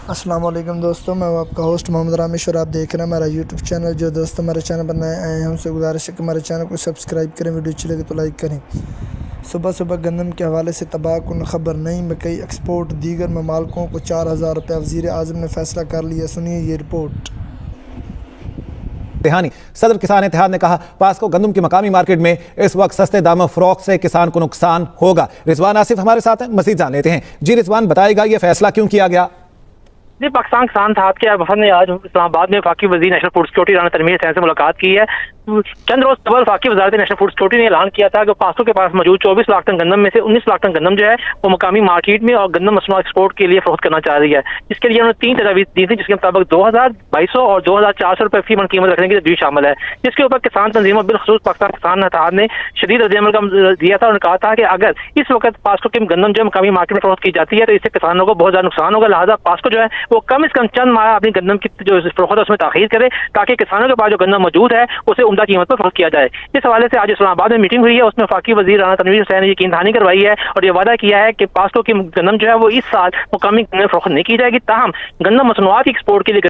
السلام علیکم دوستوں، میں آپ کا ہوسٹ محمد رامیش اور آپ دیکھ رہے ہیں ہمارا یوٹیوب چینل۔ جو دوستوں ہمارے چینل پر نئے آئے ہیں ان سے گزارش ہے کہ ہمارے چینل کو سبسکرائب کریں، ویڈیو اچھی لگے تو لائک کریں۔ صبح صبح گندم کے حوالے سے تباہ کن خبر، نئی مکئی ایکسپورٹ دیگر ممالکوں کو 4,000 روپے، وزیر اعظم نے فیصلہ کر لیا، سنیے یہ رپورٹ۔ صدر کسان اتحاد نے کہا پاسکو گندم کی مقامی مارکیٹ میں اس وقت سستے داموں فروخت سے کسان کو نقصان ہوگا۔ رضوان آصف ہمارے ساتھ ہیں، مزید جان لیتے ہیں۔ جی رضوان، بتائے گا یہ فیصلہ کیوں کیا گیا؟ جی، پاکستان کسان اتحاد کے وفد نے آج اسلام آباد میں وفاقی وزیر national food security Rana Tanveer Hussain سے ملاقات کی ہے۔ چند روز قبل وفاقی وزارت نیشنل فوڈ سیکورٹی نے اعلان کیا تھا کہ پاسکو کے پاس موجود 24 لاکھ ٹن گندم میں سے 19 لاکھ ٹن گندم جو ہے وہ مقامی مارکیٹ میں اور گندم مصنوعات ایکسپورٹ کے لیے فروخت کرنا چاہ رہی ہے، جس کے لیے انہوں نے 3 تجاویز دی تھی، جس کے مطابق 2,200 اور 2,400 روپے فی من قیمت رکھنے کی تجویز شامل ہے، جس کے اوپر کسان تنظیموں بالخصوص پاکستان کسان اتحاد نے شدید رد عمل کا دیا تھا اور کہا تھا کہ اگر اس وقت پاسکو کی گندم جو مقامی مارکیٹ میں فروخت کی جاتی ہے تو اس سے کسانوں کو بہت زیادہ نقصان ہوگا، لہٰذا پاسکو جو ہے وہ کم از کم چند ماہ اپنی گندم کی جو فروخت ہے اس میں تاخیر کرے تاکہ کسانوں کے پاس جو گندم موجود ہے اسے عمدہ قیمت پر فروخت کیا جائے۔ اس حوالے سے آج اسلام آباد میں میٹنگ ہوئی ہے، اس میں وفاقی وزیر رانا تنویر حسین نے یقین دہانی کروائی ہے اور یہ وعدہ کیا ہے کہ پاسکو کی گندم جو ہے وہ اس سال مقامی فروخت نہیں کی جائے گی، تاہم گندم مصنوعات ایکسپورٹ کے لیے